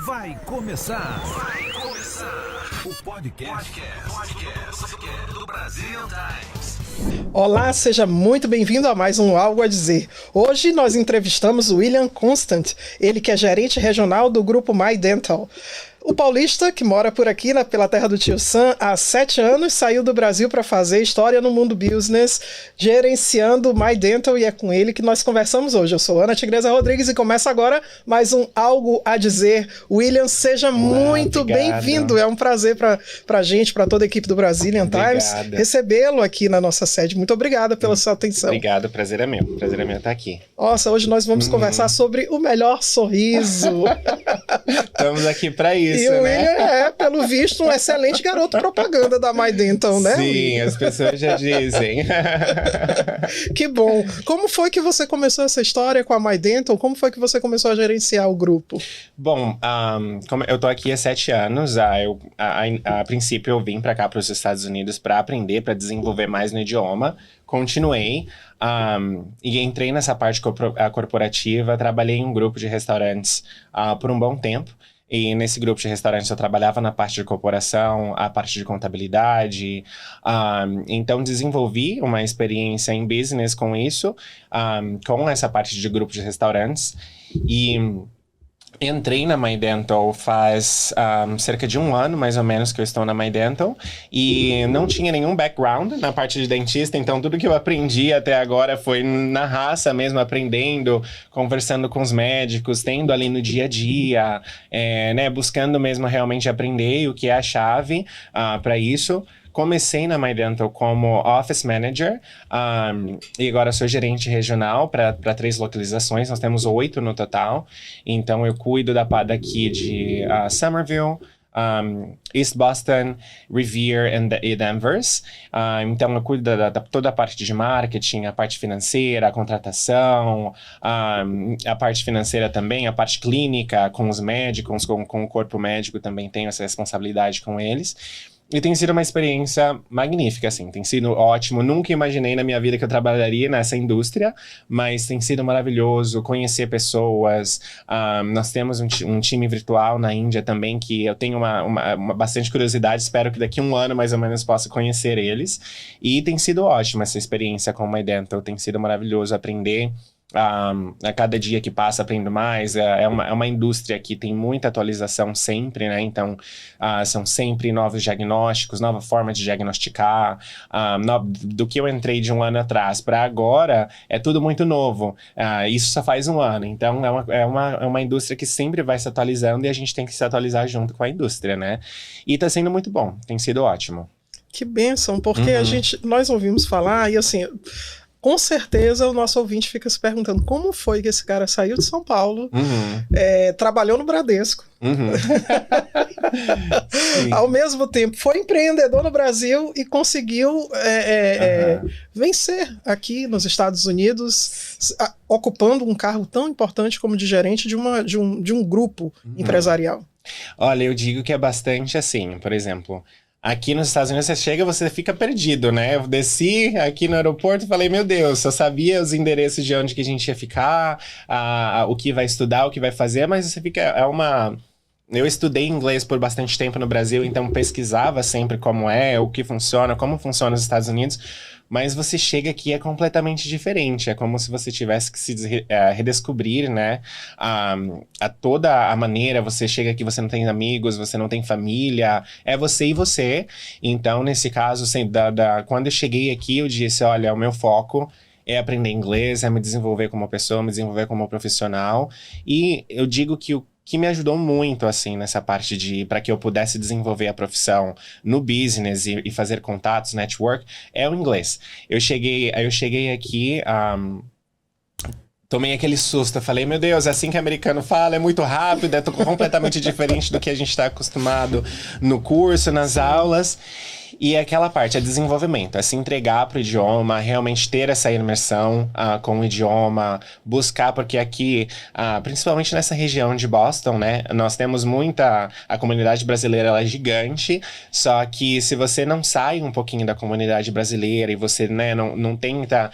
Vai começar o podcast do Brasil Times. Olá, seja muito bem-vindo a mais um Algo a Dizer. Hoje nós entrevistamos o William Constant, ele que é gerente regional do grupo My Dental. O paulista, que mora por aqui pela terra do tio Sam, há 7 anos, saiu do Brasil para fazer história no mundo business, gerenciando o My Dental, e é com ele que nós conversamos hoje. Eu sou Ana Tigresa Rodrigues e começa agora mais um Algo a Dizer. William, seja muito bem-vindo. É um prazer para a gente, para toda a equipe do Brazilian Times, recebê-lo aqui na nossa sede. Muito obrigada pela sua atenção. Obrigado, prazer é meu estar aqui. Nossa, hoje nós vamos conversar sobre o melhor sorriso. Estamos aqui para isso. E o William é, pelo visto, um excelente garoto propaganda da My Dental, né? Sim, as pessoas já dizem. Que bom. Como foi que você começou essa história com a My Dental? Como foi que você começou a gerenciar o grupo? Bom, eu tô aqui há 7 anos. A princípio eu vim para cá, para os Estados Unidos, para aprender, para desenvolver mais no idioma. Continuei e entrei nessa parte corporativa. Trabalhei em um grupo de restaurantes por um bom tempo. E nesse grupo de restaurantes eu trabalhava na parte de corporação, a parte de contabilidade. Então desenvolvi uma experiência em business com isso, com essa parte de grupo de restaurantes. E entrei na My Dental faz cerca de 1 ano, mais ou menos, que eu estou na My Dental. E não tinha nenhum background na parte de dentista, então tudo que eu aprendi até agora foi na raça mesmo, aprendendo, conversando com os médicos, tendo ali no dia a dia, buscando mesmo realmente aprender o que é a chave para isso. Comecei na My Dental como Office Manager e agora sou gerente regional para 3 localizações. Nós temos 8 no total. Então eu cuido daqui de Somerville, East Boston, Revere e Danvers. Então eu cuido toda a parte de marketing, a parte financeira, a contratação, a parte financeira também, a parte clínica com os médicos, com o corpo médico também tenho essa responsabilidade com eles. E tem sido uma experiência magnífica, assim, tem sido ótimo. Nunca imaginei na minha vida que eu trabalharia nessa indústria, mas tem sido maravilhoso conhecer pessoas. Nós temos um time virtual na Índia também, que eu tenho uma bastante curiosidade. Espero que daqui a 1 ano, mais ou menos, possa conhecer eles. E tem sido ótima essa experiência com o My Dental, tem sido maravilhoso aprender. A cada dia que passa aprendo mais. É uma indústria que tem muita atualização sempre, né? Então são sempre novos diagnósticos, nova forma de diagnosticar. Do que eu entrei de 1 ano atrás para agora é tudo muito novo. Isso só faz 1 ano, então é uma indústria que sempre vai se atualizando e a gente tem que se atualizar junto com a indústria, né? E tá sendo muito bom, tem sido ótimo. Que bênção, porque nós ouvimos falar e assim, com certeza o nosso ouvinte fica se perguntando como foi que esse cara saiu de São Paulo, trabalhou no Bradesco, ao mesmo tempo foi empreendedor no Brasil e conseguiu vencer aqui nos Estados Unidos, ocupando um cargo tão importante como de gerente de um grupo empresarial. Olha, eu digo que é bastante assim, por exemplo. Aqui nos Estados Unidos, você chega, você fica perdido, né? Eu desci aqui no aeroporto e falei, meu Deus, eu sabia os endereços de onde que a gente ia ficar, o que vai estudar, o que vai fazer, mas você fica, Eu estudei inglês por bastante tempo no Brasil, então pesquisava sempre o que funciona, como funciona os Estados Unidos, mas você chega aqui é completamente diferente, é como se você tivesse que se redescobrir, né, toda a maneira. Você chega aqui, você não tem amigos, você não tem família, é você e você. Então, nesse caso, quando eu cheguei aqui, eu disse, olha, o meu foco é aprender inglês, é me desenvolver como pessoa, me desenvolver como profissional, e eu digo que o que me ajudou muito, assim, nessa parte para que eu pudesse desenvolver a profissão no business e fazer contatos, network, é o inglês. Eu cheguei aqui, tomei aquele susto, eu falei, meu Deus, é assim que americano fala, é muito rápido, é completamente diferente do que a gente está acostumado no curso, nas aulas. E aquela parte, é desenvolvimento, é se entregar para o idioma, realmente ter essa imersão com o idioma, buscar, porque aqui, principalmente nessa região de Boston, né, nós temos a comunidade brasileira, ela é gigante, só que se você não sai um pouquinho da comunidade brasileira e você, né, não tenta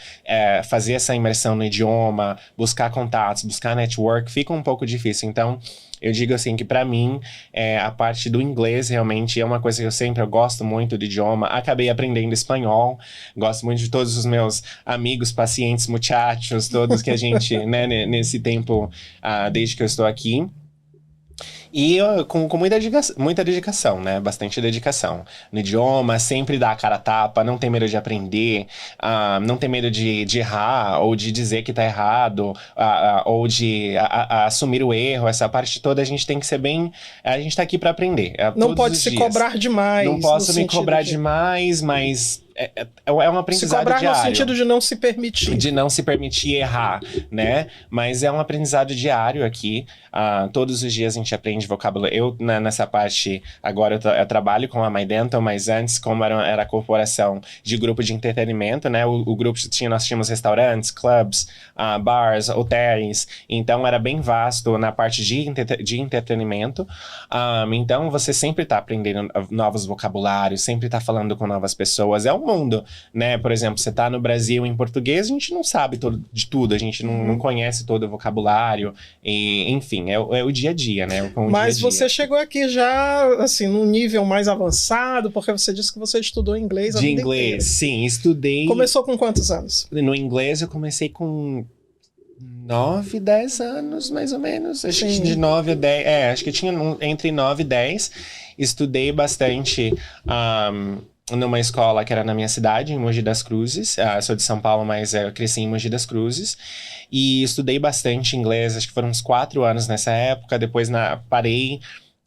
fazer essa imersão no idioma, buscar contatos, buscar network, fica um pouco difícil. Então, eu digo assim que pra mim, a parte do inglês realmente é uma coisa que eu gosto muito do idioma. Acabei aprendendo espanhol, gosto muito de todos os meus amigos, pacientes, muchachos, todos que a gente, né, nesse tempo, desde que eu estou aqui. E com muita dedicação, né? Bastante dedicação. No idioma, sempre dá a cara a tapa, não tem medo de aprender, não tem medo de errar, ou de dizer que tá errado, ou de assumir o erro. Essa parte toda a gente tem que ser bem... A gente tá aqui pra aprender. Não pode se cobrar demais. Não posso me cobrar demais, mas... É um aprendizado se cobrar diário. No sentido de não se permitir. De não se permitir errar, né? Mas é um aprendizado diário aqui. Todos os dias a gente aprende vocabulário. Eu, nessa parte, agora eu trabalho com a My Dental, mas antes, como era a corporação de grupo de entretenimento, né? O grupo nós tínhamos restaurantes, clubs, bars, hotéis. Então, era bem vasto na parte de entretenimento. Então, você sempre tá aprendendo novos vocabulários, sempre tá falando com novas pessoas. É um mundo, né? Por exemplo, você tá no Brasil em português, a gente não sabe de tudo, a gente não conhece todo o vocabulário, e, enfim, é o dia a dia, né? Mas você chegou aqui já, assim, num nível mais avançado, porque você disse que você estudou inglês a vida inteira. Sim, estudei. Começou com quantos anos? No inglês eu comecei com 9, 10 anos, mais ou menos. Acho que de 9 a 10, acho que tinha entre 9 e 10. Estudei bastante numa escola que era na minha cidade, em Mogi das Cruzes. Sou de São Paulo, mas eu cresci em Mogi das Cruzes. E estudei bastante inglês, acho que foram uns 4 anos nessa época. Depois parei,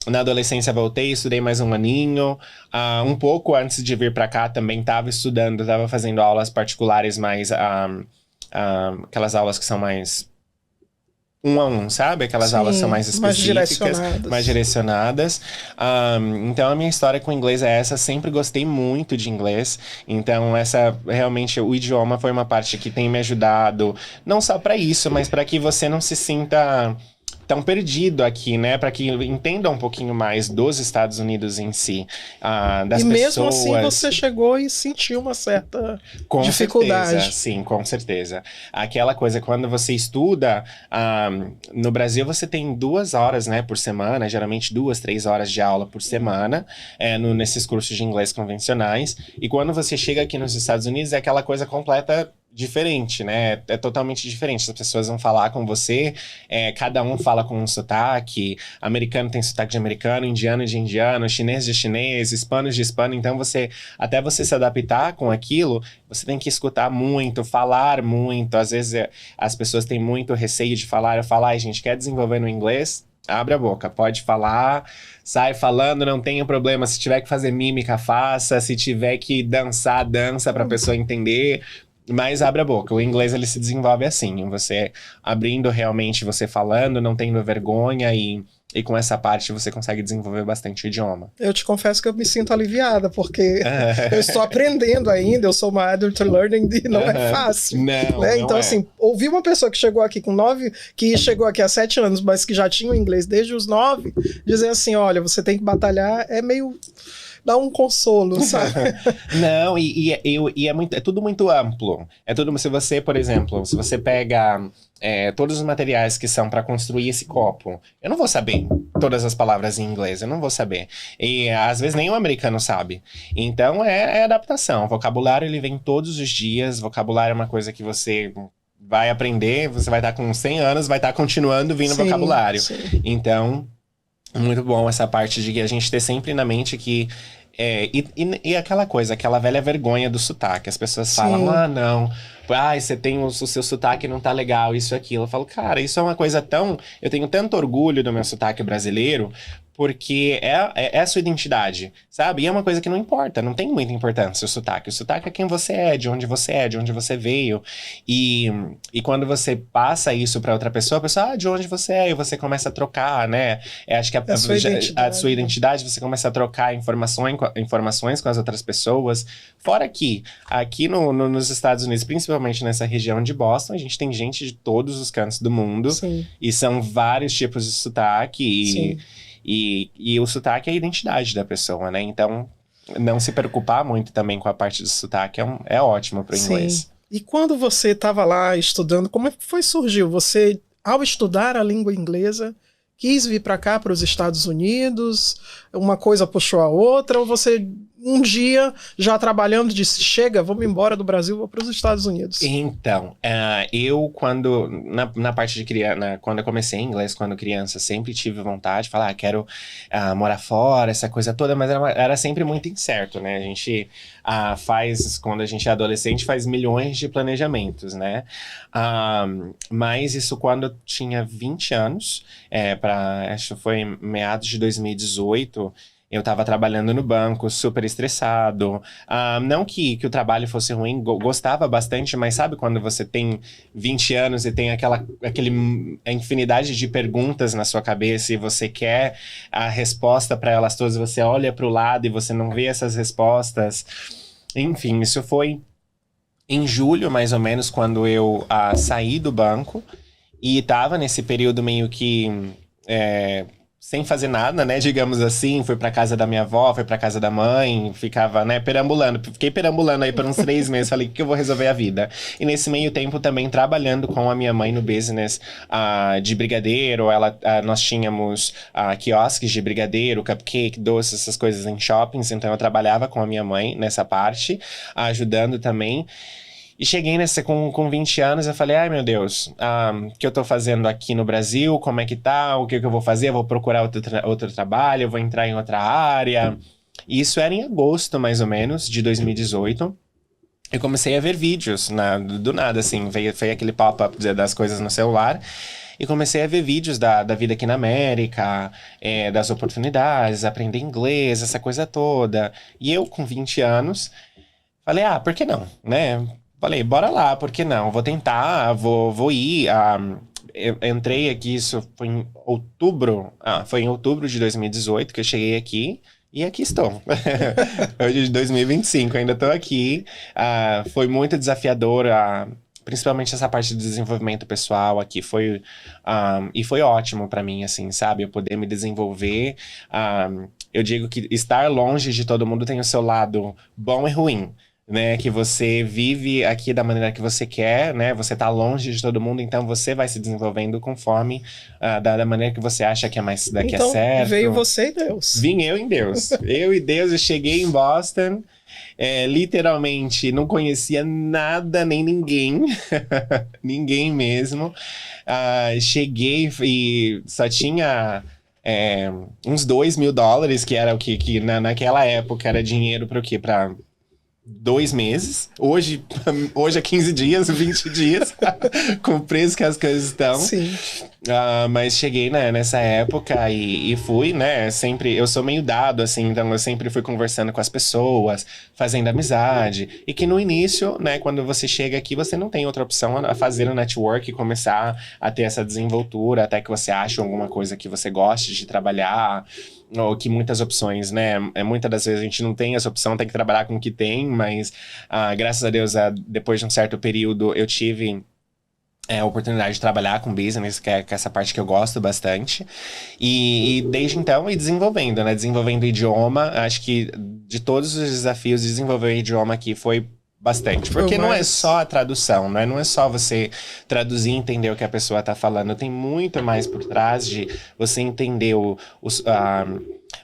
na adolescência voltei, estudei mais um aninho. Um pouco antes de vir pra cá também estava estudando, estava fazendo aulas particulares mais... aquelas aulas que são mais... 1 a 1, sabe? Aquelas aulas são mais específicas, mais direcionadas. Então, a minha história com o inglês é essa. Sempre gostei muito de inglês. Então, realmente, o idioma foi uma parte que tem me ajudado. Não só para isso, mas para que você não se sinta tão perdido aqui, né? Para que entenda um pouquinho mais dos Estados Unidos em si, das pessoas. E mesmo assim você chegou e sentiu uma certa dificuldade. Certeza, sim, com certeza. Aquela coisa, quando você estuda, no Brasil você tem 2 horas, né, por semana, geralmente 2, 3 horas de aula por semana, nesses cursos de inglês convencionais. E quando você chega aqui nos Estados Unidos, é aquela coisa completa diferente, né? É totalmente diferente. As pessoas vão falar com você, cada um fala com um sotaque, americano tem sotaque de americano, indiano de indiano, chinês de chinês, hispano de hispano. Então, até você se adaptar com aquilo, você tem que escutar muito, falar muito. Às vezes, as pessoas têm muito receio de falar. Eu falo, gente, quer desenvolver no inglês? Abre a boca, pode falar, sai falando, não tenha problema. Se tiver que fazer mímica, faça. Se tiver que dançar, dança pra pessoa entender. Mas abre a boca. O inglês, ele se desenvolve assim. Você abrindo realmente, você falando, não tendo vergonha e com essa parte você consegue desenvolver bastante o idioma. Eu te confesso que eu me sinto aliviada, porque eu estou aprendendo ainda, eu sou uma adult learning e não é fácil. Não, né? Não então, assim, ouvir uma pessoa que chegou aqui com 9, que chegou aqui há 7 anos, mas que já tinha o inglês desde os 9, dizer assim, olha, você tem que batalhar, é meio... dá um consolo, sabe? Não, é tudo muito amplo. Se você, por exemplo, se você pega todos os materiais que são para construir esse copo, eu não vou saber todas as palavras em inglês, eu não vou saber. E às vezes nem o americano sabe. Então é adaptação. O vocabulário, ele vem todos os dias. Vocabulário é uma coisa que você vai aprender, você vai estar com 100 anos, vai estar continuando vindo vocabulário. Sim. Então... muito bom essa parte de a gente ter sempre na mente que... E aquela coisa, aquela velha vergonha do sotaque. As pessoas falam, não... você tem o seu sotaque não tá legal, isso e aquilo. Eu falo, cara, isso é uma coisa tão... Eu tenho tanto orgulho do meu sotaque brasileiro... porque é a sua identidade, sabe? E é uma coisa que não importa, não tem muita importância o sotaque. O sotaque é quem você é, de onde você veio. E quando você passa isso pra outra pessoa, a pessoa, de onde você é? E você começa a trocar, né? Acho que a sua identidade, você começa a trocar informações com as outras pessoas. Fora aqui nos Estados Unidos, principalmente nessa região de Boston, a gente tem gente de todos os cantos do mundo. Sim. E são vários tipos de sotaque. Sim. E o sotaque é a identidade da pessoa, né? Então, não se preocupar muito também com a parte do sotaque é ótimo para o inglês. Sim. E quando você estava lá estudando, como é que surgiu? Você, ao estudar a língua inglesa, quis vir para cá, para os Estados Unidos? Uma coisa puxou a outra? Ou você, um dia, já trabalhando, disse, chega, vamos embora do Brasil, vou para os Estados Unidos? Então, eu quando, na parte de criança, quando eu comecei inglês, quando criança, sempre tive vontade de falar, quero morar fora, essa coisa toda, mas era sempre muito incerto, né? A gente quando a gente é adolescente, faz milhões de planejamentos, né? Mas isso quando eu tinha 20 anos, acho que foi em meados de 2018, eu estava trabalhando no banco, super estressado. Não que o trabalho fosse ruim, gostava bastante, mas sabe quando você tem 20 anos e tem a infinidade de perguntas na sua cabeça e você quer a resposta para elas todas, você olha para o lado e você não vê essas respostas. Enfim, isso foi em julho, mais ou menos, quando eu saí do banco e estava nesse período meio que sem fazer nada, né, digamos assim. Fui pra casa da minha avó, fui pra casa da mãe, ficava, né, fiquei perambulando aí por uns 3 meses, falei, o que eu vou resolver a vida? E nesse meio tempo também trabalhando com a minha mãe no business de brigadeiro. Nós tínhamos quiosques de brigadeiro, cupcake, doces, essas coisas em shoppings, então eu trabalhava com a minha mãe nessa parte, ajudando também. E cheguei com 20 anos, eu falei, ai meu Deus, o que eu tô fazendo aqui no Brasil, como é que tá, o que eu vou fazer, eu vou procurar outro trabalho, eu vou entrar em outra área. E isso era em agosto, mais ou menos, de 2018. Eu comecei a ver vídeos, do nada, assim, veio aquele pop-up das coisas no celular. E comecei a ver vídeos da vida aqui na América, das oportunidades, aprender inglês, essa coisa toda. E eu, com 20 anos, falei, por que não, né? Falei, bora lá, por que não? Vou tentar, vou ir. Eu entrei aqui, isso foi em outubro. Foi em outubro de 2018 que eu cheguei aqui. E aqui estou. Hoje de 2025, ainda estou aqui. Foi muito desafiador, principalmente essa parte de desenvolvimento pessoal aqui. E foi ótimo para mim, assim, sabe? Eu poder me desenvolver. Eu digo que estar longe de todo mundo tem o seu lado bom e ruim, né, que você vive aqui da maneira que você quer, né, você tá longe de todo mundo, então você vai se desenvolvendo conforme da maneira que você acha que é mais que então, é certo. Veio você e Deus. Vim eu e Deus. Eu e Deus, eu cheguei em Boston, literalmente não conhecia nada nem ninguém, ninguém mesmo. Cheguei e só tinha uns $2.000, que era o que naquela época era dinheiro para o quê? Para 2 meses. Hoje é 15 dias, 20 dias, com o preço que as coisas estão. Sim. Mas cheguei, né, nessa época e fui, né, sempre, eu sou meio dado, assim, então eu sempre fui conversando com as pessoas, fazendo amizade, e que no início, né, quando você chega aqui, você não tem outra opção a fazer o network e começar a ter essa desenvoltura, até que você ache alguma coisa que você goste de trabalhar, ou que muitas opções, né, muitas das vezes a gente não tem essa opção, tem que trabalhar com o que tem, mas graças a Deus, depois de um certo período, eu tive a oportunidade de trabalhar com business, que é essa parte que eu gosto bastante. E desde então, desenvolvendo, né? Desenvolvendo o idioma. Acho que de todos os desafios, desenvolver o idioma aqui foi bastante. Porque não é só a tradução, né? Não é só você traduzir e entender o que a pessoa tá falando. Tem muito mais por trás de você entender o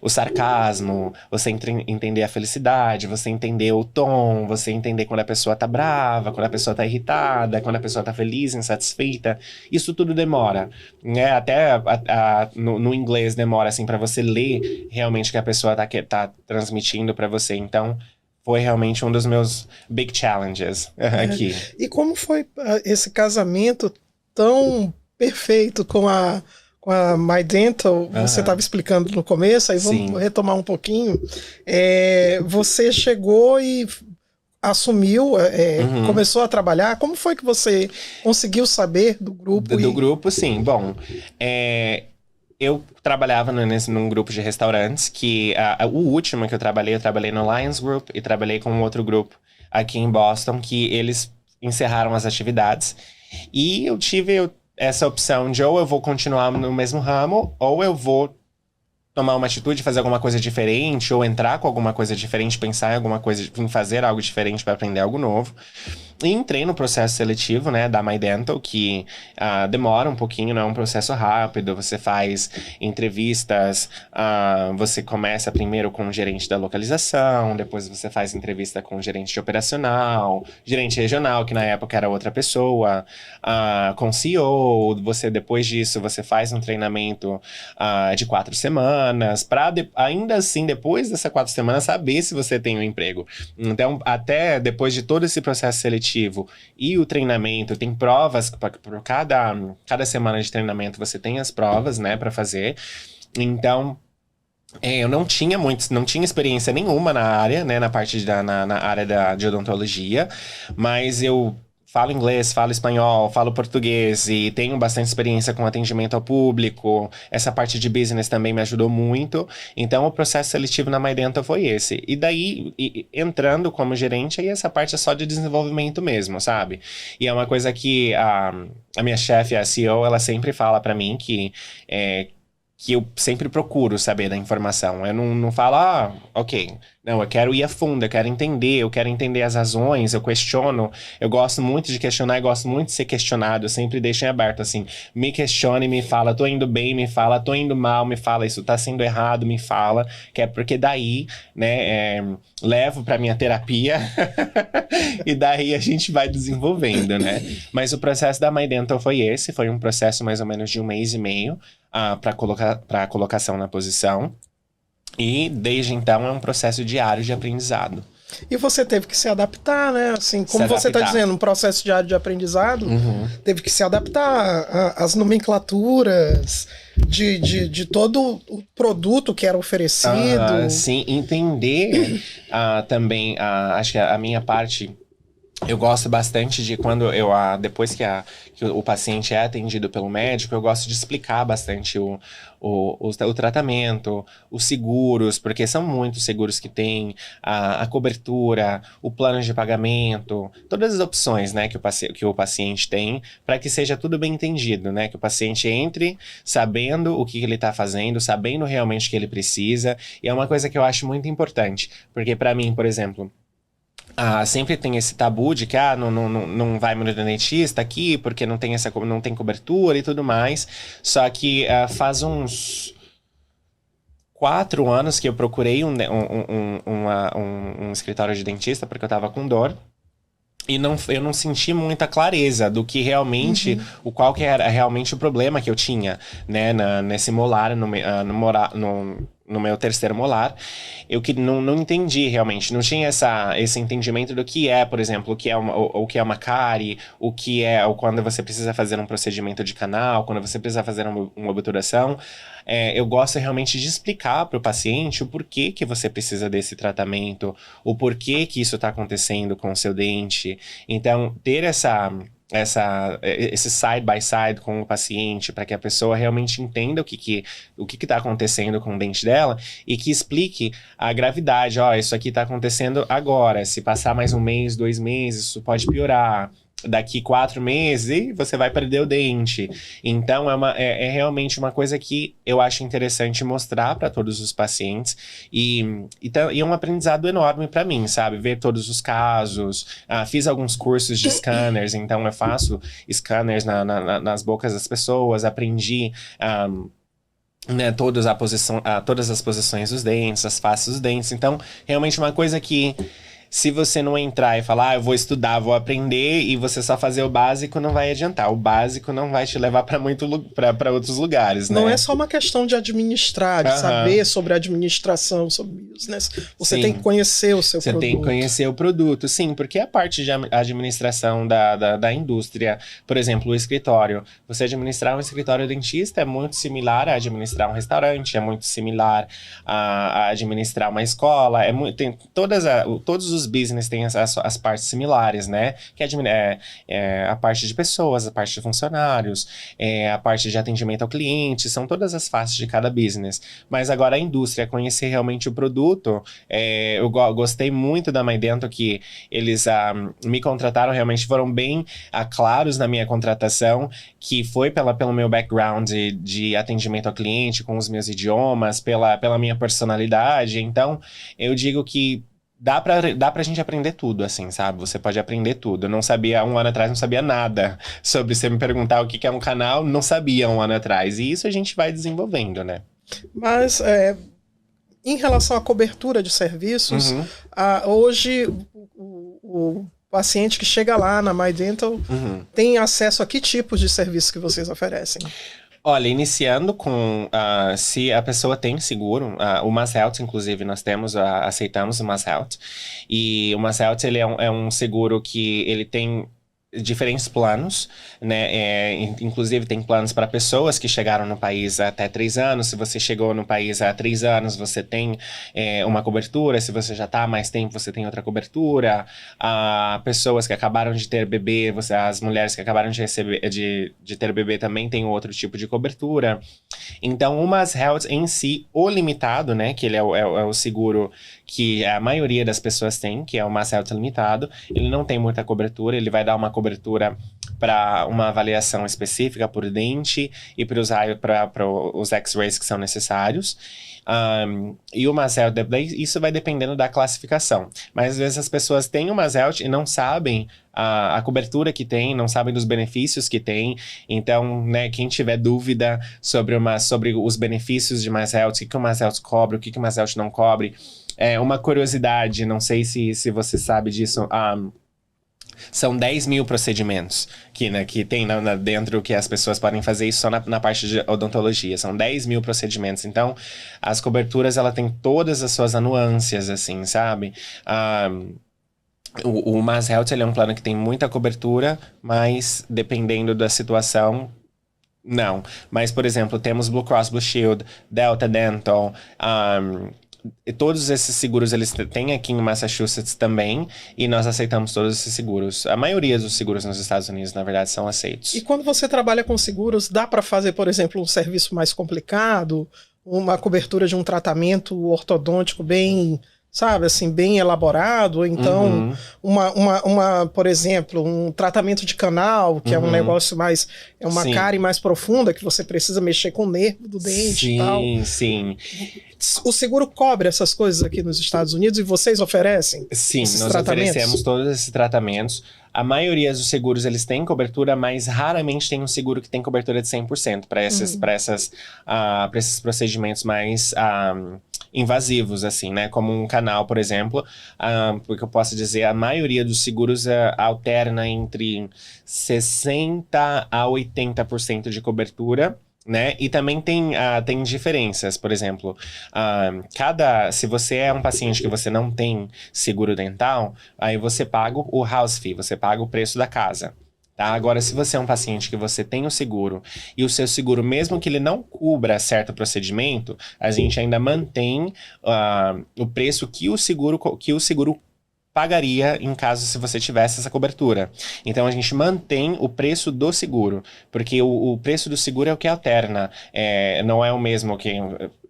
sarcasmo, você entender a felicidade, você entender o tom, você entender quando a pessoa tá brava, quando a pessoa tá irritada, quando a pessoa tá feliz, insatisfeita. Isso tudo demora, né? Até no inglês demora, assim, para você ler realmente o que a pessoa tá transmitindo para você. Então, foi realmente um dos meus big challenges aqui. E como foi esse casamento tão perfeito com a My Dental? Você estava explicando no começo, aí vamos retomar um pouquinho. Você chegou e assumiu, começou a trabalhar. Como foi que você conseguiu saber do grupo? Do grupo, sim. Bom, eu trabalhava num grupo de restaurantes que o último que eu trabalhei no Lions Group e trabalhei com um outro grupo aqui em Boston, que eles encerraram as atividades. E eu tive essa opção de ou eu vou continuar no mesmo ramo ou eu vou tomar uma atitude, fazer alguma coisa diferente, ou entrar com alguma coisa diferente, pensar em alguma coisa, em fazer algo diferente para aprender algo novo. E entrei no processo seletivo, né, da My Dental, que demora um pouquinho, não é um processo rápido. Você faz entrevistas, você começa primeiro com o gerente da localização, depois você faz entrevista com o gerente de operacional, gerente regional, que na época era outra pessoa, com o CEO. Depois disso, você faz um treinamento de 4 semanas, para ainda assim, depois dessas 4 semanas, saber se você tem um emprego. Então, até depois de todo esse processo seletivo e o treinamento, tem provas, por cada semana de treinamento você tem as provas, né, para fazer. Então, eu não tinha experiência nenhuma na área, né, na parte na área de odontologia, mas eu falo inglês, falo espanhol, falo português e tenho bastante experiência com atendimento ao público. Essa parte de business também me ajudou muito. Então, o processo seletivo na My Dental foi esse. E daí, entrando como gerente, aí essa parte é só de desenvolvimento mesmo, sabe? E é uma coisa que a minha chefe, a CEO, ela sempre fala pra mim que eu sempre procuro saber da informação. Eu não falo, ok. Não, eu quero ir a fundo, eu quero entender as razões, eu questiono. Eu gosto muito de questionar e gosto muito de ser questionado. Eu sempre deixo em aberto, assim, me questione, me fala, tô indo bem, me fala, tô indo mal, me fala, isso tá sendo errado, me fala. Que é porque daí, né, levo pra minha terapia e daí a gente vai desenvolvendo, né? Mas o processo da My Dental foi um processo mais ou menos de 1 mês e meio para colocação na posição. E desde então é um processo diário de aprendizado. E você teve que se adaptar, né? Assim, como você está dizendo, um processo diário de aprendizado, teve que se adaptar às nomenclaturas de todo o produto que era oferecido. Sim, entender também, acho que a minha parte. Eu gosto bastante de quando depois que o paciente é atendido pelo médico, eu gosto de explicar bastante o tratamento, os seguros, porque são muitos seguros que tem, a cobertura, o plano de pagamento, todas as opções, né, que o paciente tem, para que seja tudo bem entendido, né, que o paciente entre sabendo o que ele está fazendo, sabendo realmente o que ele precisa, e é uma coisa que eu acho muito importante, porque para mim, por exemplo, sempre tem esse tabu de que não vai no dentista aqui porque não tem cobertura e tudo mais. Só que faz uns 4 anos que eu procurei um escritório de dentista porque eu tava com dor. E eu não senti muita clareza do que realmente, qual que era realmente o problema que eu tinha, né, nesse molar, no meu terceiro molar. Eu que não entendi realmente, não tinha esse entendimento do que é, por exemplo, o que é uma cárie, o que é quando você precisa fazer um procedimento de canal, quando você precisa fazer uma obturação. Eu gosto realmente de explicar para o paciente o porquê que você precisa desse tratamento, o porquê que isso está acontecendo com o seu dente. Então, ter esse side by side com o paciente, para que a pessoa realmente entenda o que está acontecendo com o dente dela e que explique a gravidade. Isso aqui está acontecendo agora, se passar mais 1 mês, 2 meses, isso pode piorar. Daqui 4 meses você vai perder o dente. Então é realmente uma coisa que eu acho interessante mostrar para todos os pacientes e é um aprendizado enorme para mim, sabe? Ver todos os casos. Fiz alguns cursos de scanners, então eu faço scanners nas bocas das pessoas, aprendi né, todas as posições dos dentes, as faces dos dentes. Então, realmente uma coisa que se você não entrar e falar, eu vou estudar, vou aprender, e você só fazer o básico, não vai adiantar. O básico não vai te levar para outros lugares, né? Não é só uma questão de administrar, de saber sobre administração, sobre business. Você tem que conhecer o seu produto. Você tem que conhecer o produto, sim, porque a parte de administração da indústria, por exemplo, o escritório. Você administrar um escritório dentista é muito similar a administrar um restaurante, é muito similar a administrar uma escola, tem todos os os business têm as partes similares, né? Que é a parte de pessoas, a parte de funcionários, a parte de atendimento ao cliente, são todas as faces de cada business. Mas agora a indústria, conhecer realmente o produto, eu gostei muito da MyDental, que eles me contrataram, realmente foram bem claros na minha contratação, que foi pelo meu background de atendimento ao cliente, com os meus idiomas, pela minha personalidade. Então, eu digo que dá pra gente aprender tudo, assim, sabe? Você pode aprender tudo. Eu não sabia, um ano atrás, não sabia nada sobre você me perguntar o que é um canal, não sabia um ano atrás. E isso a gente vai desenvolvendo, né? Mas, em relação à cobertura de serviços, hoje o paciente que chega lá na MyDental tem acesso a que tipos de serviços que vocês oferecem? Olha, iniciando com se a pessoa tem seguro, o Mass Health, inclusive, nós aceitamos o Mass Health. E o Mass Health, ele é um seguro que ele tem diferentes planos, né? Inclusive tem planos para pessoas que chegaram no país há até 3 anos. Se você chegou no país há 3 anos, você tem uma cobertura. Se você já está há mais tempo, você tem outra cobertura. Pessoas que acabaram de ter bebê, as mulheres que acabaram de ter bebê também tem outro tipo de cobertura. Então, o Mass Health em si, o limitado, né? Que ele é o seguro que a maioria das pessoas tem, que é o Mass Health limitado. Ele não tem muita cobertura, ele vai dar uma cobertura para uma avaliação específica por dente e para os X-rays que são necessários. E o Mass Health, isso vai dependendo da classificação. Mas às vezes as pessoas têm o Mass Health e não sabem a cobertura que tem, não sabem dos benefícios que tem. Então, né, quem tiver dúvida sobre os benefícios de Mass Health, o que o Mass Health cobre, o que o Mass Health não cobre. Uma curiosidade, não sei se você sabe disso, são 10 mil procedimentos que tem dentro que as pessoas podem fazer isso só na parte de odontologia. São 10 mil procedimentos. Então, as coberturas, ela tem todas as suas anuâncias, assim, sabe? O Mass Health, ele é um plano que tem muita cobertura, mas dependendo da situação, não. Mas, por exemplo, temos Blue Cross Blue Shield, Delta Dental, e todos esses seguros, eles têm aqui em Massachusetts também, e nós aceitamos todos esses seguros. A maioria dos seguros nos Estados Unidos, na verdade, são aceitos. E quando você trabalha com seguros, dá para fazer, por exemplo, um serviço mais complicado, uma cobertura de um tratamento ortodôntico bem, sabe, assim, bem elaborado, ou então por exemplo, um tratamento de canal, que é um negócio mais, uma cárie mais profunda, que você precisa mexer com o nervo do dente e tal. Sim. O seguro cobre essas coisas aqui nos Estados Unidos e vocês oferecem? Sim, nós oferecemos todos esses tratamentos. A maioria dos seguros, eles têm cobertura, mas raramente tem um seguro que tem cobertura de 100% para esses procedimentos mais invasivos, assim, né? Como um canal, por exemplo. Porque eu posso dizer, a maioria dos seguros alterna entre 60% a 80% de cobertura, né? E também tem diferenças, por exemplo, se você é um paciente que você não tem seguro dental, aí você paga o house fee, você paga o preço da casa. Tá? Agora, se você é um paciente que você tem o seguro, e o seu seguro, mesmo que ele não cubra certo procedimento, a gente ainda mantém o preço que o seguro pagaria em caso se você tivesse essa cobertura. Então, a gente mantém o preço do seguro, porque o preço do seguro é o que alterna. Não é o mesmo que...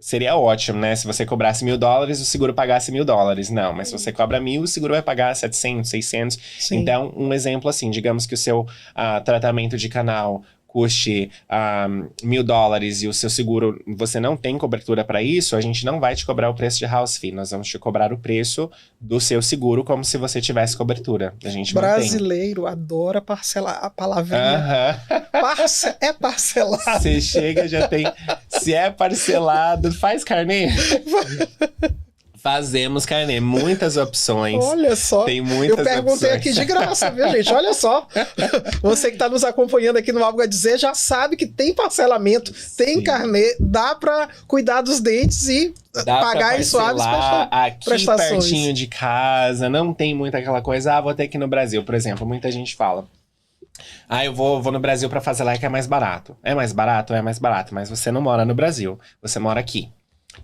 Seria ótimo, né? Se você cobrasse $1.000, o seguro pagasse $1.000. Não, mas se você cobra 1.000, o seguro vai pagar 700, 600. Sim. Então, um exemplo assim, digamos que o seu tratamento de canal custe $1.000 e o seu seguro, você não tem cobertura para isso, a gente não vai te cobrar o preço de house fee, nós vamos te cobrar o preço do seu seguro como se você tivesse cobertura. A gente brasileiro adora parcelar a palavrinha. É parcelar. Você chega, já tem... Se é parcelado, faz carnê. Fazemos carnê, muitas opções. Olha só, tem muitas eu perguntei opções. Aqui de graça, viu, gente? Olha só, você que está nos acompanhando aqui no Algo a Dizer já sabe que tem parcelamento, tem carnê, dá para cuidar dos dentes e pagar em suaves prestações. Aqui pertinho de casa, não tem muito aquela coisa, vou ter que ir no Brasil, por exemplo, muita gente fala. Eu vou no Brasil para fazer lá que é mais barato. É mais barato? É mais barato, mas você não mora no Brasil, você mora aqui.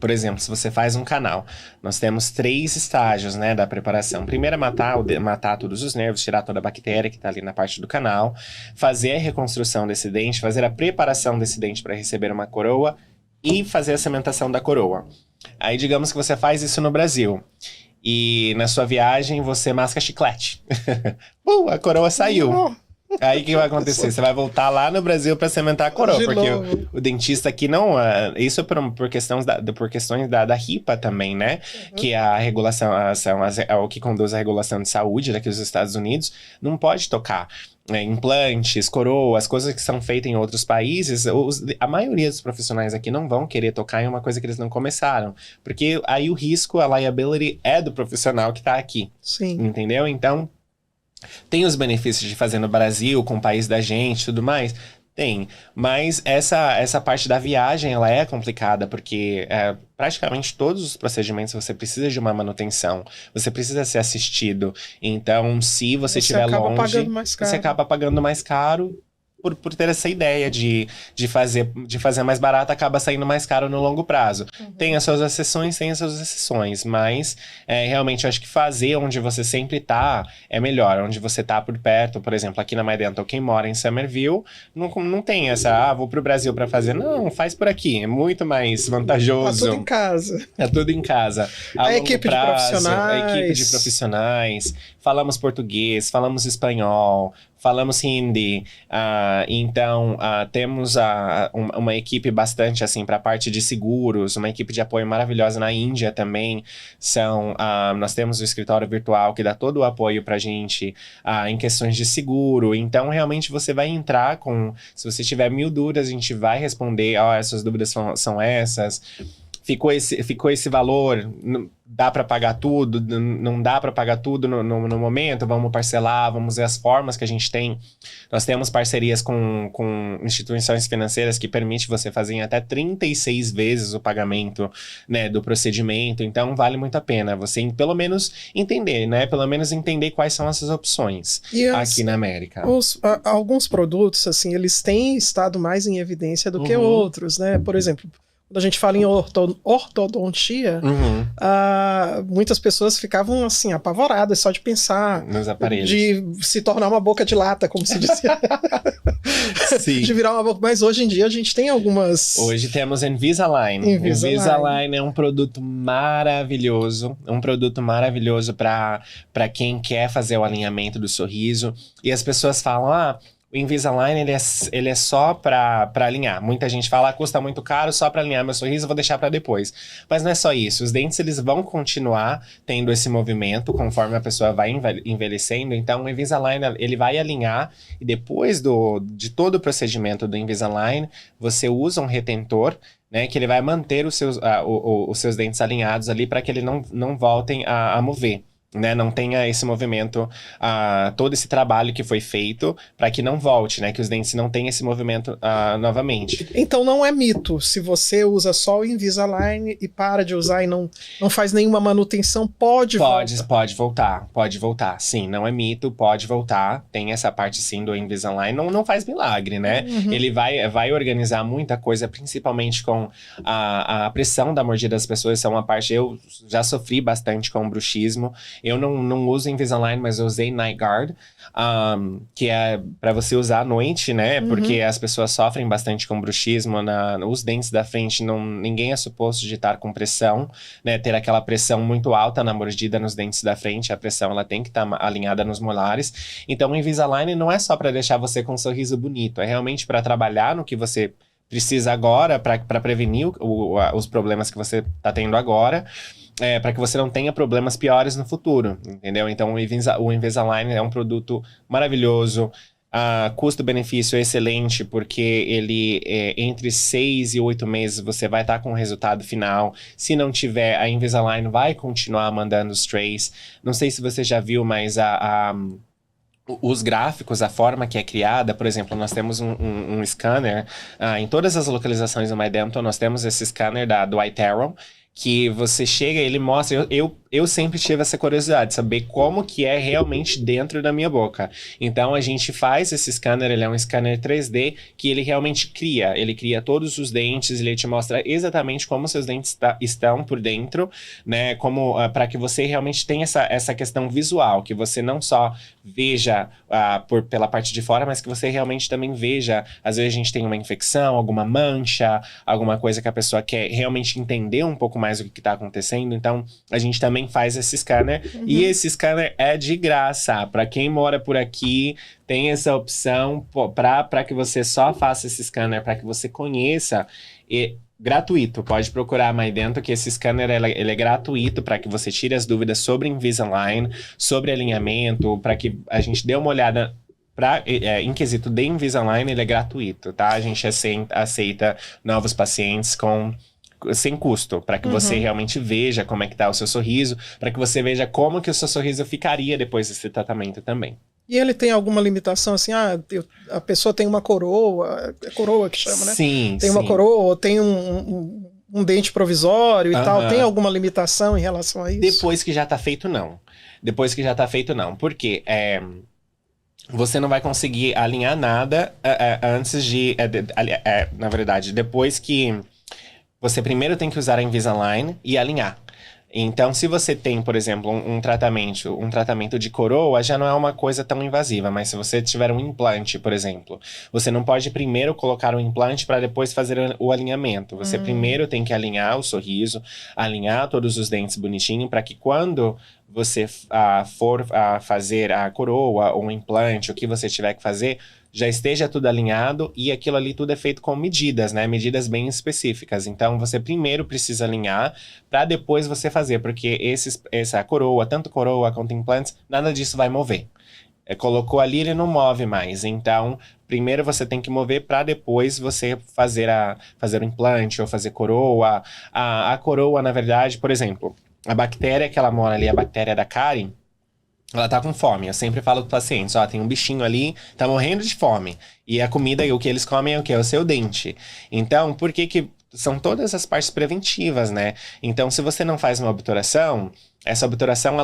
Por exemplo, se você faz um canal, nós temos 3 estágios, né, da preparação. Primeiro é matar todos os nervos, tirar toda a bactéria que está ali na parte do canal, fazer a reconstrução desse dente, fazer a preparação desse dente para receber uma coroa e fazer a cementação da coroa. Aí, digamos que você faz isso no Brasil. E na sua viagem você masca chiclete. A coroa saiu. Aí o que vai acontecer? Você vai voltar lá no Brasil para cementar a coroa. Porque o dentista aqui não... isso é por questões da RIPA também, né? Que é a regulação, é o que conduz a regulação de saúde daqui dos Estados Unidos. Não pode tocar implantes, coroas, coisas que são feitas em outros países. A maioria dos profissionais aqui não vão querer tocar em uma coisa que eles não começaram. Porque aí o risco, a liability é do profissional que tá aqui. Sim. Entendeu? Então... tem os benefícios de fazer no Brasil, com o país da gente e tudo mais? Tem. Mas essa parte da viagem, ela é complicada, porque praticamente todos os procedimentos você precisa de uma manutenção. Você precisa ser assistido. Então, se você estiver longe, você acaba pagando mais caro. Por ter essa ideia de fazer mais barato, acaba saindo mais caro no longo prazo. Tem as suas exceções, mas realmente eu acho que fazer onde você sempre tá é melhor, onde você tá por perto. Por exemplo, aqui na My Dental, quem mora em Somerville, não tem essa, vou pro Brasil pra fazer. Não, faz por aqui, é muito mais vantajoso. Tá tudo em casa. É tudo em casa. A equipe de profissionais, falamos português, falamos espanhol, falamos hindi, então temos uma equipe bastante assim para a parte de seguros, uma equipe de apoio maravilhosa na Índia também. Nós temos o escritório virtual que dá todo o apoio para a gente em questões de seguro. Então realmente você vai entrar se você tiver 1000 dúvidas, a gente vai responder, essas dúvidas são essas. Ficou esse valor, dá para pagar tudo, não dá para pagar tudo no momento, vamos parcelar, vamos ver as formas que a gente tem. Nós temos parcerias com instituições financeiras que permitem você fazer em até 36 vezes o pagamento, né, do procedimento, então vale muito a pena você pelo menos entender, né, quais são essas opções aqui na América. Alguns produtos, assim, eles têm estado mais em evidência do que outros, né, por exemplo... Quando a gente fala em ortodontia, muitas pessoas ficavam assim, apavoradas só de pensar nos aparelhos. De se tornar uma boca de lata, como se dizia. Sim. De virar uma boca. Mas hoje em dia a gente tem algumas... Hoje temos Invisalign. Invisalign é um produto maravilhoso. Para quem quer fazer o alinhamento do sorriso. E as pessoas falam, o Invisalign, ele é só para alinhar. Muita gente fala, custa muito caro, só para alinhar meu sorriso, vou deixar para depois. Mas não é só isso. Os dentes, eles vão continuar tendo esse movimento conforme a pessoa vai envelhecendo. Então, o Invisalign, ele vai alinhar e depois de todo o procedimento do Invisalign, você usa um retentor, né, que ele vai manter os seus dentes alinhados ali para que eles não voltem a mover. Né, não tenha esse movimento, todo esse trabalho que foi feito para que não volte, né, que os dentes não tenham esse movimento novamente. Então não é mito, se você usa só o Invisalign e para de usar e não faz nenhuma manutenção, pode voltar, sim, não é mito, pode voltar, tem essa parte sim do Invisalign, não faz milagre, né, ele vai organizar muita coisa, principalmente com a pressão da mordida das pessoas, é uma parte, eu já sofri bastante com bruxismo. Eu não uso Invisalign, mas eu usei Night Guard, que é para você usar à noite, né? Porque as pessoas sofrem bastante com bruxismo. Os dentes da frente, ninguém é suposto de estar com pressão, né? Ter aquela pressão muito alta na mordida nos dentes da frente. A pressão ela tem que estar alinhada nos molares. Então, o Invisalign não é só para deixar você com um sorriso bonito. É realmente para trabalhar no que você precisa agora, para prevenir os problemas que você está tendo agora. Para que você não tenha problemas piores no futuro, entendeu? Então, o Invisalign é um produto maravilhoso, custo-benefício é excelente, porque ele, entre 6 e 8 meses, você vai estar com o resultado final. Se não tiver, a Invisalign vai continuar mandando os trays. Não sei se você já viu, mas os gráficos, a forma que é criada, por exemplo, nós temos um scanner, em todas as localizações do My Dental, nós temos esse scanner do iTero, que você chega e ele mostra, eu eu sempre tive essa curiosidade, saber como que é realmente dentro da minha boca. Então, a gente faz esse scanner, ele é um scanner 3D, que ele realmente ele cria todos os dentes, ele te mostra exatamente como seus dentes estão por dentro, né, como para que você realmente tenha essa questão visual, que você não só veja pela parte de fora, mas que você realmente também veja, às vezes a gente tem uma infecção, alguma mancha, alguma coisa que a pessoa quer realmente entender um pouco mais o que está acontecendo, então a gente também faz esse scanner, e esse scanner é de graça, para quem mora por aqui, tem essa opção para que você só faça esse scanner, para que você conheça, gratuito, pode procurar a MyDental, que esse scanner ele é gratuito para que você tire as dúvidas sobre Invisalign, sobre alinhamento, para que a gente dê uma olhada. Em quesito de Invisalign, ele é gratuito, tá? A gente aceita novos pacientes sem custo, para que você realmente veja como é que tá o seu sorriso, para que você veja como que o seu sorriso ficaria depois desse tratamento também. E ele tem alguma limitação, assim, a pessoa tem uma coroa, é coroa que chama, né? Sim, tem uma coroa, ou tem um dente provisório e tal, tem alguma limitação em relação a isso? Depois que já tá feito, não. Porque você não vai conseguir alinhar nada antes na verdade, depois que você primeiro tem que usar a Invisalign e alinhar. Então, se você tem, por exemplo, um tratamento de coroa, já não é uma coisa tão invasiva, mas se você tiver um implante, por exemplo, você não pode primeiro colocar o implante para depois fazer o alinhamento. Você primeiro tem que alinhar o sorriso, alinhar todos os dentes bonitinho, para que quando você for fazer a coroa ou um implante, o que você tiver que fazer, já esteja tudo alinhado, e aquilo ali tudo é feito com medidas, né? Medidas bem específicas. Então, você primeiro precisa alinhar para depois você fazer, porque essa coroa, tanto coroa quanto implantes, nada disso vai mover. Colocou ali, ele não move mais. Então, primeiro você tem que mover para depois você fazer o implante ou fazer coroa. A coroa, na verdade, por exemplo, a bactéria que ela mora ali, a bactéria da cárie, ela tá com fome. Eu sempre falo para os pacientes, tem um bichinho ali, tá morrendo de fome. E a comida, o que eles comem é o quê? É o seu dente. Então, por que são todas as partes preventivas, né? Então, se você não faz uma obturação, essa obturação,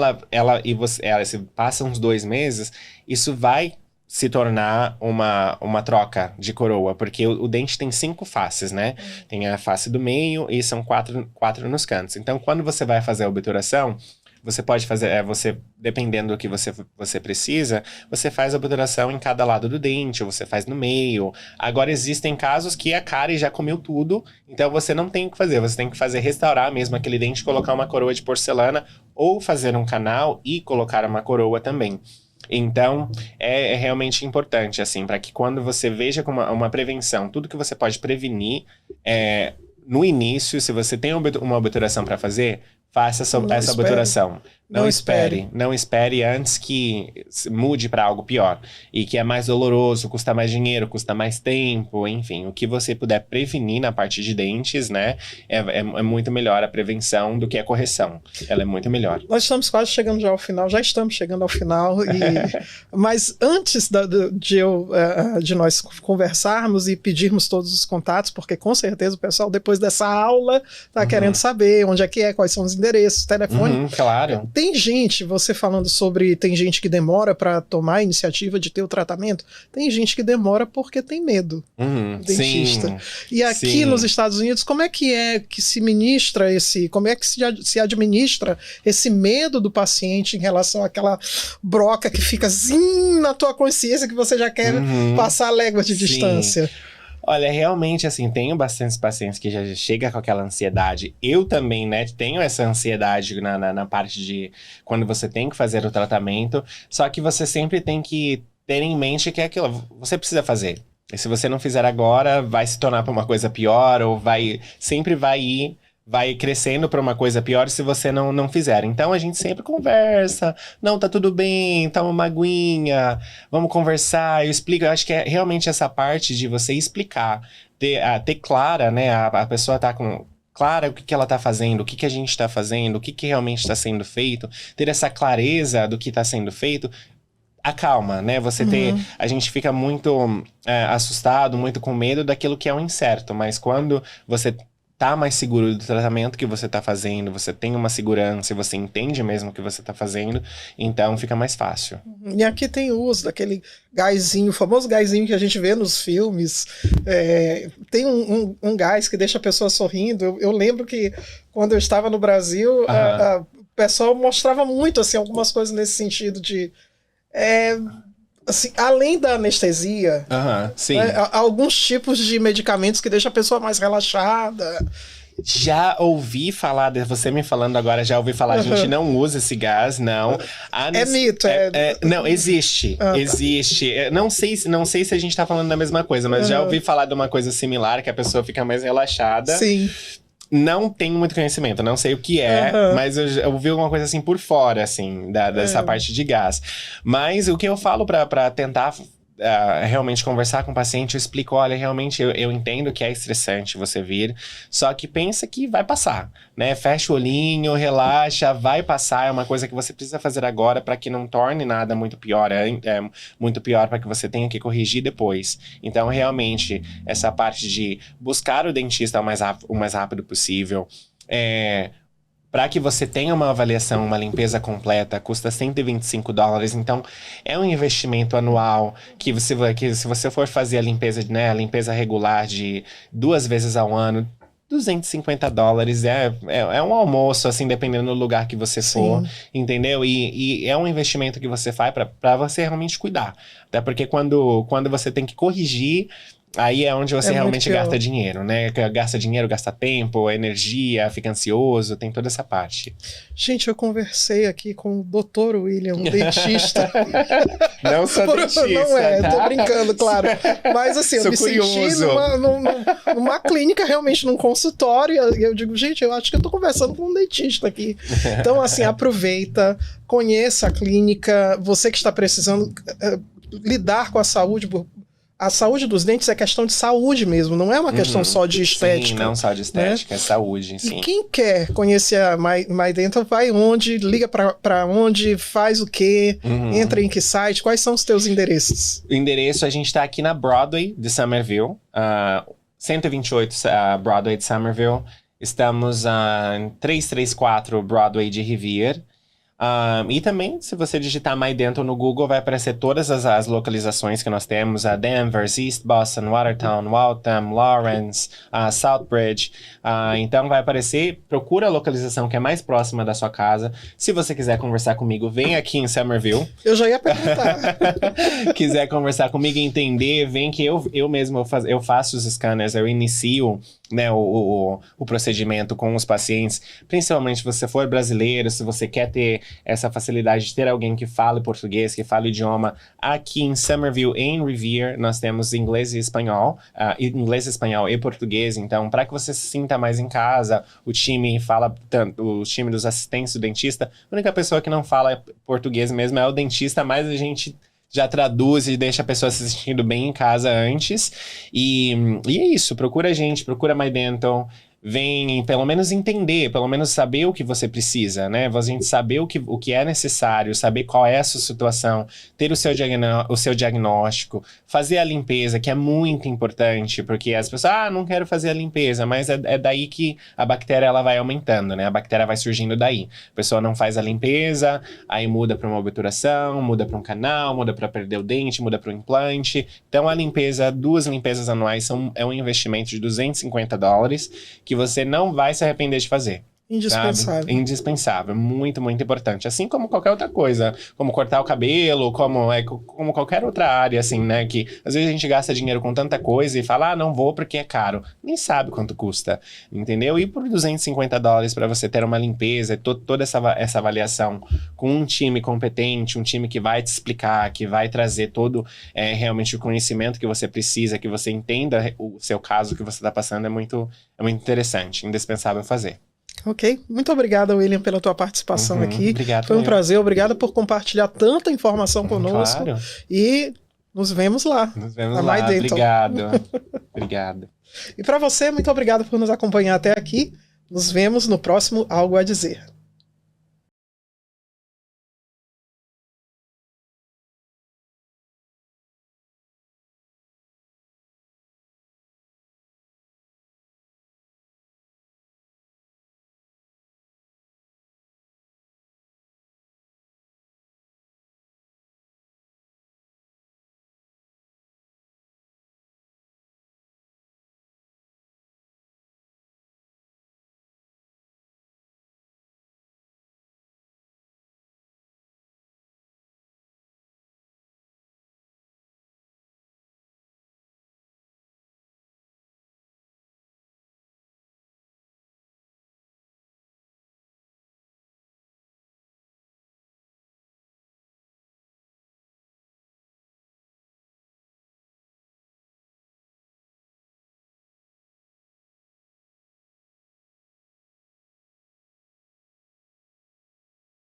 se passa uns 2 meses, isso vai se tornar uma troca de coroa, porque o dente tem 5 faces, né? Tem a face do meio e são 4 nos cantos. Então, quando você vai fazer a obturação, você pode fazer, dependendo do que você precisa, você faz a obturação em cada lado do dente, ou você faz no meio. Agora, existem casos que a cárie já comeu tudo, então você não tem o que fazer. Você tem que restaurar mesmo aquele dente, colocar uma coroa de porcelana, ou fazer um canal e colocar uma coroa também. Então, é realmente importante, assim, para que quando você veja como uma prevenção, tudo que você pode prevenir, no início, se você tem uma obturação para fazer, faça essa obturação. Não espere antes que mude para algo pior. E que é mais doloroso, custa mais dinheiro, custa mais tempo, enfim. O que você puder prevenir na parte de dentes, né? É muito melhor a prevenção do que a correção. Ela é muito melhor. Nós estamos quase chegando já ao final. Mas antes de nós conversarmos e pedirmos todos os contatos, porque com certeza o pessoal, depois dessa aula, está querendo saber onde é que é, quais são os endereços, telefone. Claro. Tem gente que demora para tomar a iniciativa de ter o tratamento, tem gente que demora porque tem medo, dentista. Sim, e aqui nos Estados Unidos, como é que se ministra como é que se administra esse medo do paciente em relação àquela broca que fica assim na tua consciência que você já quer passar a légua de distância? Olha, realmente, assim, tenho bastantes pacientes que já chegam com aquela ansiedade. Eu também, né, tenho essa ansiedade na parte de quando você tem que fazer o tratamento. Só que você sempre tem que ter em mente que é aquilo, você precisa fazer. E se você não fizer agora, vai se tornar para uma coisa pior, ou sempre vai crescendo para uma coisa pior se você não fizer. Então, a gente sempre conversa. Não, tá tudo bem, toma uma aguinha, vamos conversar. Eu explico, eu acho que é realmente essa parte de você explicar, ter clara, né? A pessoa tá com clara o que ela tá fazendo, o que a gente tá fazendo, o que realmente está sendo feito. Ter essa clareza do que está sendo feito. Acalma, né? A gente fica muito assustado, muito com medo daquilo que é o incerto. Mas quando você tá mais seguro do tratamento que você tá fazendo, você tem uma segurança, você entende mesmo o que você tá fazendo, então fica mais fácil. E aqui tem o uso daquele gásinho, o famoso gásinho que a gente vê nos filmes. Tem um gás que deixa a pessoa sorrindo. Eu lembro que quando eu estava no Brasil, o pessoal mostrava muito assim, algumas coisas nesse sentido de... assim, além da anestesia, Sim. Alguns tipos de medicamentos que deixam a pessoa mais relaxada. Já ouvi falar, você me falando agora, já ouvi falar, a gente não usa esse gás, não. É mito. Não, existe. Existe. Não sei se a gente tá falando da mesma coisa, mas já ouvi falar de uma coisa similar, que a pessoa fica mais relaxada. Sim. Não tenho muito conhecimento, não sei o que mas eu ouvi alguma coisa assim por fora, assim, dessa parte de gás. Mas o que eu falo pra tentar realmente conversar com o paciente, eu explico, olha, realmente eu entendo que é estressante você vir, só que pensa que vai passar, né? Fecha o olhinho, relaxa, vai passar, é uma coisa que você precisa fazer agora para que não torne nada muito pior, muito pior para que você tenha que corrigir depois. Então, realmente, essa parte de buscar o dentista o mais rápido possível, para que você tenha uma avaliação, uma limpeza completa, custa $125. Então, é um investimento anual que se você for fazer a limpeza, né, a limpeza regular de 2 vezes ao ano, $250 é um almoço, assim, dependendo do lugar que você for, entendeu? E é um investimento que você faz para você realmente cuidar. Até porque quando você tem que corrigir, aí é onde você realmente gasta dinheiro, né? Gasta dinheiro, gasta tempo, energia, fica ansioso, tem toda essa parte. Gente, eu conversei aqui com o Dr. William, um dentista. Não sou dentista, não tô brincando, claro. Mas assim, eu me senti numa clínica, realmente, num consultório, e eu digo, gente, eu acho que eu tô conversando com um dentista aqui. Então, assim, aproveita, conheça a clínica, você que está precisando lidar com a saúde. A saúde dos dentes é questão de saúde mesmo, não é uma questão só de estética. Sim, não só de estética, né? É saúde, sim. E quem quer conhecer a My Dental, vai onde, liga pra onde, faz o quê, entra em que site, quais são os teus endereços? O endereço, a gente tá aqui na Broadway de Somerville, 128 Broadway de Somerville. Estamos em 334 Broadway de Rivier. E também, se você digitar My Dental no Google, vai aparecer todas as localizações que nós temos. Denver, East Boston, Watertown, Waltham, Lawrence, Southbridge. Então vai aparecer, procura a localização que é mais próxima da sua casa. Se você quiser conversar comigo, vem aqui em Somerville. Eu já ia perguntar. Quiser conversar comigo e entender, vem que eu mesmo eu faço os scanners, eu inicio, né, o procedimento com os pacientes. Principalmente se você for brasileiro, se você quer ter essa facilidade de ter alguém que fale português, que fale o idioma. Aqui em Somerville, em Revere, nós temos inglês e espanhol e português. Então, para que você se sinta mais em casa, o time dos assistentes do dentista, a única pessoa que não fala português mesmo é o dentista, mas a gente já traduz e deixa a pessoa se sentindo bem em casa antes. E é isso, procura a gente, procura My Dental. Vem pelo menos entender, pelo menos saber o que você precisa, né? A gente saber o que é necessário, saber qual é a sua situação, ter o seu diagnóstico, fazer a limpeza, que é muito importante, porque as pessoas, não quero fazer a limpeza, mas é daí que a bactéria ela vai aumentando, né? A bactéria vai surgindo daí. A pessoa não faz a limpeza, aí muda para uma obturação, muda para um canal, muda para perder o dente, muda para o implante. Então a limpeza, 2 limpezas anuais é um investimento de $250, que você não vai se arrepender de fazer. Indispensável. Sabe? Indispensável, muito, muito importante. Assim como qualquer outra coisa, como cortar o cabelo, como qualquer outra área, assim, né? Que às vezes a gente gasta dinheiro com tanta coisa e fala, não vou porque é caro. Nem sabe quanto custa, entendeu? E por $250 para você ter uma limpeza, toda essa avaliação com um time competente, um time que vai te explicar, que vai trazer todo realmente o conhecimento que você precisa, que você entenda o seu caso que você está passando, é muito interessante, indispensável fazer. Ok, muito obrigada, William, pela tua participação aqui. Obrigado. Foi um prazer, obrigado por compartilhar tanta informação conosco. Claro. E nos vemos lá. Nos vemos lá, obrigado. E para você, muito obrigado por nos acompanhar até aqui. Nos vemos no próximo Algo a Dizer.